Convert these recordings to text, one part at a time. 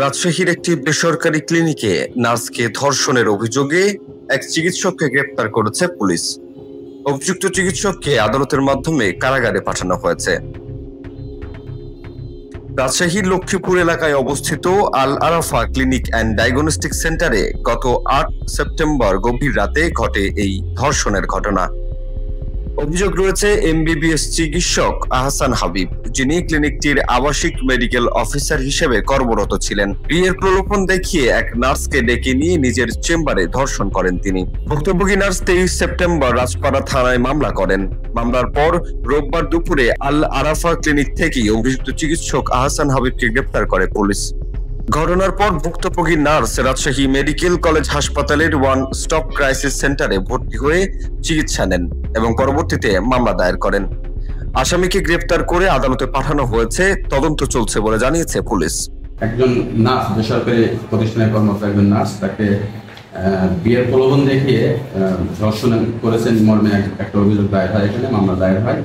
রাজশাহীর একটি বেসরকারি ক্লিনিকে নার্সকে ধর্ষণের অভিযোগে এক চিকিৎসককে গ্রেপ্তার করেছে পুলিশ। অভিযুক্ত চিকিৎসককে আদালতের মাধ্যমে কারাগারে পাঠানো হয়েছে। রাজশাহীর লক্ষ্মীপুর এলাকায় অবস্থিত আল আরাফা ক্লিনিক অ্যান্ড ডায়াগনস্টিক সেন্টারে গত ৮ সেপ্টেম্বর গভীর রাতে ঘটে এই ধর্ষণের ঘটনা। অভিযোগ রয়েছে এমবিবিএস চিকিৎসক আহসান হাবিব, যিনি ক্লিনিকটির আবাসিক মেডিকেল অফিসার হিসেবে কর্মরত ছিলেন। বিয়ের প্রলোভন দেখিয়ে এক নার্সকে ডেকে নিয়ে নিজের চেম্বারে ধর্ষণ করেন তিনি। ভুক্তভোগী নার্স ২৩ সেপ্টেম্বর রাজপাড়া থানায় মামলা করেন। মামলার পর রোববার দুপুরে আল আরাফা ক্লিনিক থেকেই অভিযুক্ত চিকিৎসক আহসান হাবিবকে গ্রেপ্তার করে পুলিশ। ঘটনার পর ভুক্তভোগী নার্স রাজশাহী মেডিকেল কলেজ হাসপাতালের ওয়ান স্টপ ক্রাইসিস সেন্টারে ভর্তি হয়ে চিকিৎসা নেন এবং পরবর্তীতে মামলা দায়ের করেন। আসামিকে গ্রেপ্তার করে আদালতে পাঠানো হয়েছে, তদন্ত চলছে বলে জানিয়েছে পুলিশ। একজন নার্স, বেসরকারি প্রতিষ্ঠানের কর্মরত একজন নার্স, তাকে বিয়ের প্রলোভন দেখিয়ে ধর্ষণ করেছেন মর্মে একটা অভিযোগ দায়ের হয়। এখানে মামলা দায়ের হয়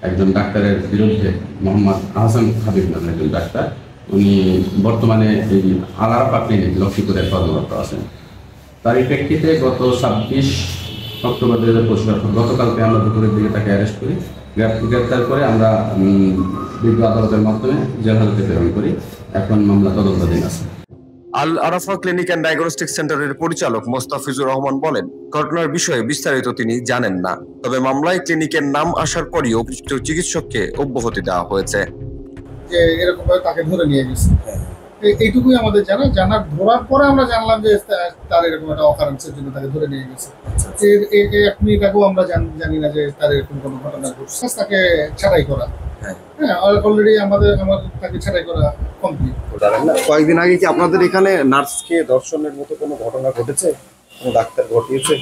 একজন ডাক্তারের বিরুদ্ধে, মোহাম্মদ আহসান হাবিব নামের একজন ডাক্তার। উনি বর্তমানে এই আল আরাফা ক্লিনিক লক্ষ্মীপুরে কর্মরত আছেন। তারই প্রেক্ষিতে গত ২৬ অক্টোবর ২০২৫ গতকালকে আমরা দুপুরের দিকে তাকে অ্যারেস্ট করি। গ্রেপ্তার করে আমরা বিজ্ঞ আদালতের মাধ্যমে জেল হাজতে প্রেরণ করি। এখন মামলা তদন্তাধীন আছে। আল আরাফা ক্লিনিক অ্যান্ড ডায়াগনস্টিক সেন্টারের পরিচালক মোস্তাফিজুর রহমান বলেন, ঘটনার বিষয়ে বিস্তারিত তিনি জানেন না, তবে মামলায় ক্লিনিকের নাম আসার পরই অভিযুক্ত চিকিৎসককে অব্যাহতি দেওয়া হয়েছে। যে এরকম ভাবে তাকে ধরে নিয়ে গেছে, এইটুকুই আমাদের জানার ধরার পরে আমরা জানলাম যে তার এরকম একটা অকারেন্সের জন্য তাকে ধরে নিয়ে গেছে। এক মিনিট আগেও আমরা জানি না যে তার এরকম কোনো ঘটনা ঘটছে। তাকে ছাঁটাই করা, অলরেডি আমাদের তাকে ছাঁটাই করা কমপ্লিট। কয়েকদিন আগে কি আপনাদের এখানে নার্সকে ধর্ষণের মতো কোনো ঘটনা ঘটেছে? কোনো ডাক্তার ঘটিয়েছে?